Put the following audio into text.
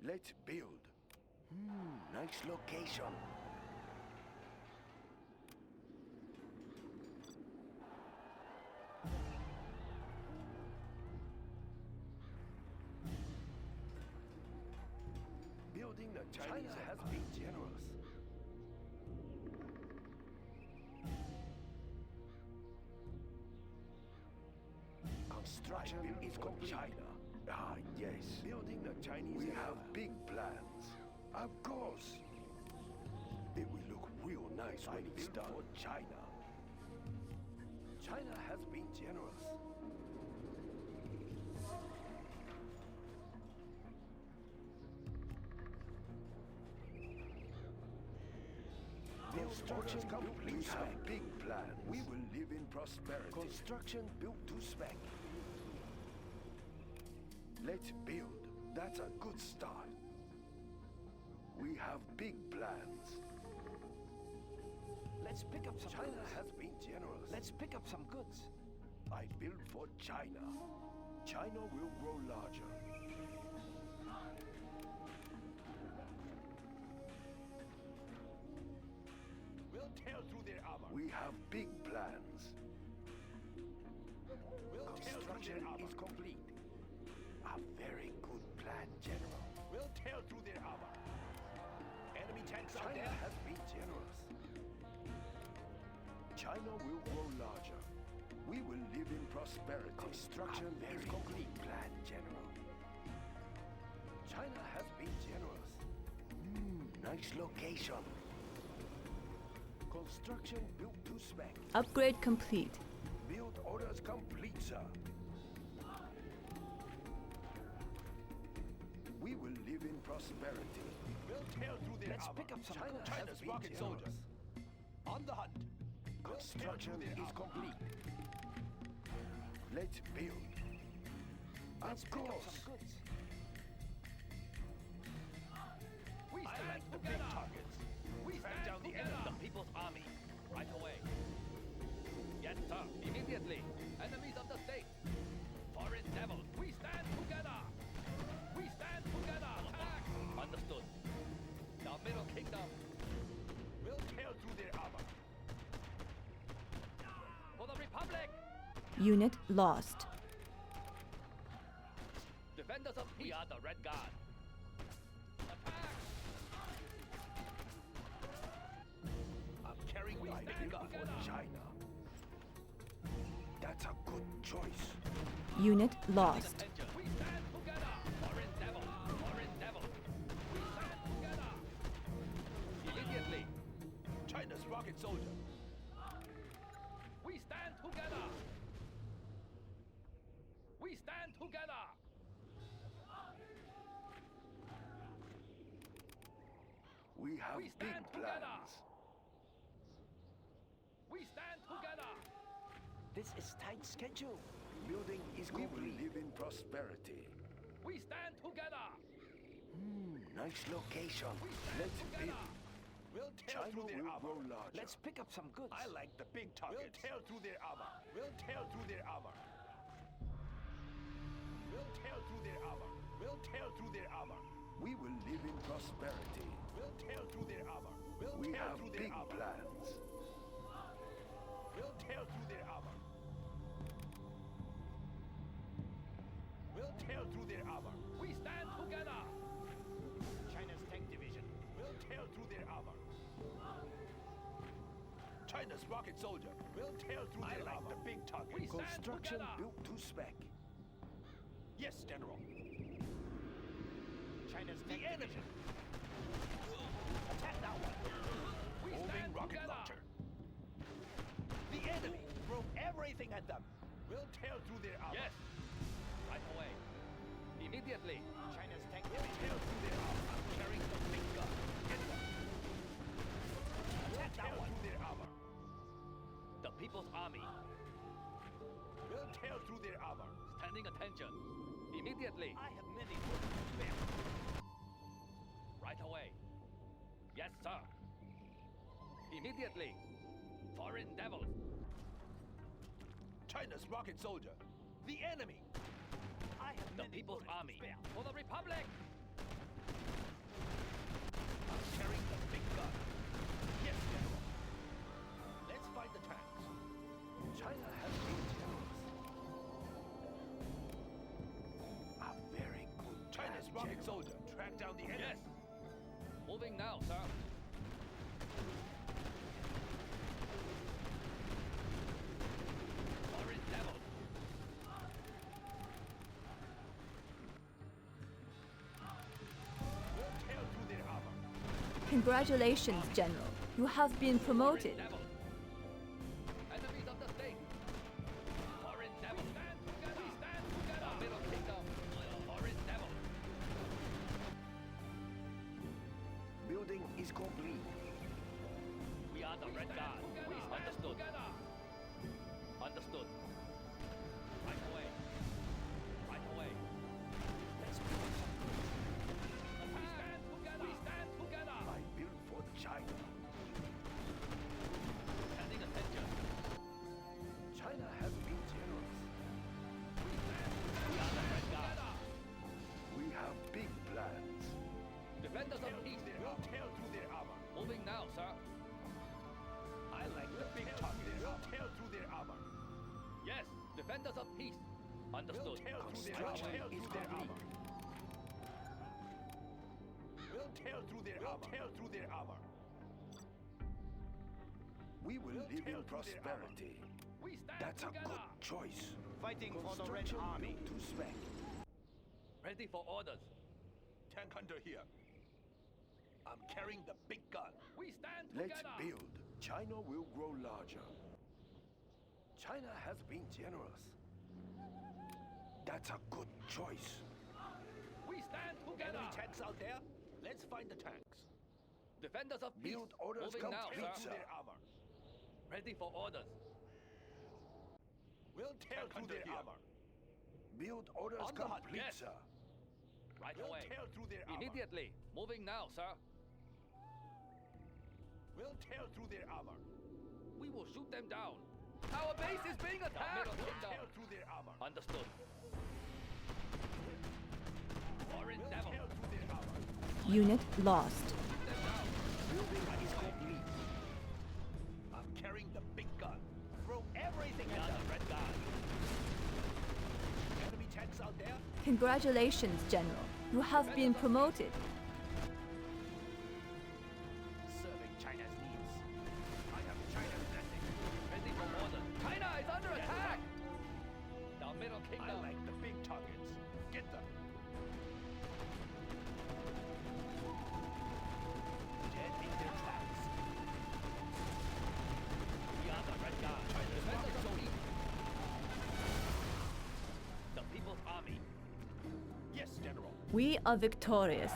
Let's build. Nice location. Building the China has been generous. Construction is complete. China. Ah, yes. Building the Chinese. We have big plans. Of course. It will look real nice when it's done. For China. China has been generous. Construction complete. We have big plans. We will live in prosperity. Construction built to spec. Let's build. That's a good start. We have big plans. Let's pick up some China goods. has been generous. Let's pick up some goods. I build for China. China will grow larger. We'll tear through their armor. We have big plans. We'll tear through their Construction armor. is complete. A very good plan, General. We'll tear through their armor. Enemy tanks out China there. has been generous. China will grow larger. We will live in prosperity. Construction is complete. Plan, General. China has been generous. Nice location. Construction built to spec. Upgrade complete. Build orders complete, sir. We will live in prosperity. We'll tear through their Let's armor. pick up some China goods. has China's been rocket generous. soldiers. On the hunt. We'll Construction tear through is their armor. complete. Let's build. Let's Of pick up course. some goods. We stand the big targets. We stand down the enemy. The People's Army. Right away. Yes, sir. Immediately. Enemies of the state. Foreign devils. We stand together. We stand together. Attack. Understood. The Middle Kingdom. We'll tear through their armor. For the Republic. Unit lost. Defenders of peace. We are the Red Guard. Attack. I'm carrying We my stand build for together. China. That's a good choice. Unit lost. Attention. We stand together. Foreign devil. Foreign devil. We stand together. Immediately. China's rocket soldier. We stand together. We stand together. We have We big stand together. plans. We stand together. This is tight schedule. Building is complete. We will live in prosperity. We stand together. Nice location. We stand Let's together. build. We'll tear China through their will grow armor. larger. Let's pick up some goods. I like the big targets. We'll tear through their armor. We'll tear through their armor. We'll tear through their armor. We'll tear through their armor. We will live in prosperity. We'll tear through their armor. We'll We tear have through their big armor. plans. We'll tear through their armor. We'll tear through their armor. We stand together. China's tank division. We'll tear through their armor. China's rocket soldier. We'll tear through their armor. I like the big target. We stand Construction together. built to spec. Yes, General. China's tank division. Attack that one. We Moving stand rocket together. launcher. The enemy. Throw everything at them. We'll tear through their armor. Yes. Right away. Immediately. China's tank division. We'll tear through their armor. I'm carrying the big gun. Get them. Attack that one. Through their armor. The People's Army. We'll tear through their armor. Standing attention. Immediately. I have many bullets to spare. Right away. Yes, sir. Immediately. Foreign devils. China's rocket soldier. The enemy. I have The many People's bullets to Army. spare. For the Republic. I'm carrying the big gun. Yes, General. Let's find the tanks. China has been generous. A very good China's plan, rocket General. soldier. Track down the enemy. Yes. Moving now, sir. Foreign devil. We'll tear through their armor. Congratulations, General. You have been promoted. Devil. Enemies of the state. Foreign devil. Stand together. We stand together. Middle kingdom. Foreign devil. Building is complete. We are the Red Guard. We understood. Understood. Right away. Right away. Let's build some goods. We stand together. We stand together. I built for China. Standing attention. China has been generous. We are the Red Guard. We have big plans. Defenders of peace. We'll tear through their armor. Moving now, sir. I like the big target. We'll tear through their armor. Yes. Defenders of peace. We'll Understood. tear through their Construction armor. is Tear through their complete. armor. We'll tear through their armor. Tear through their armor. We will We'll live tear in through their armor. prosperity. We stand That's a together. good choice. Fighting for the Red Construction Army. built to spec. Ready for orders. Tank hunter here. I'm carrying the big gun. We stand Let's together. build. China will grow larger. China has been generous. That's a good choice. We stand together. Enemy tanks out there? Let's find the tanks. Defenders of peace. Build orders Moving now, complete, sir. Through their armor. Ready for orders. We'll tear through their armor. Build orders On the hunt, complete, yes. sir. Right We'll away. tear through their armor. Immediately. Moving now, sir. We'll tear through their armor. We will shoot them down. Our base is being attacked. We'll tear through their armor. Understood. Foreign We'll devil. tear through their armor. Unit lost. Shoot them down. Building is complete. I'm carrying the big gun. Throw everything We at are them. the Red Guard. Enemy tanks out there? Congratulations, General. You have been promoted. Serving China's needs. I have China's blessing. Ready for orders. China is under attack. The Middle I Kingdom. like the big targets. Get them. Dead in their tracks. We are the Red Guard. Defenders of peace. The People's Army. Yes, General. We are victorious.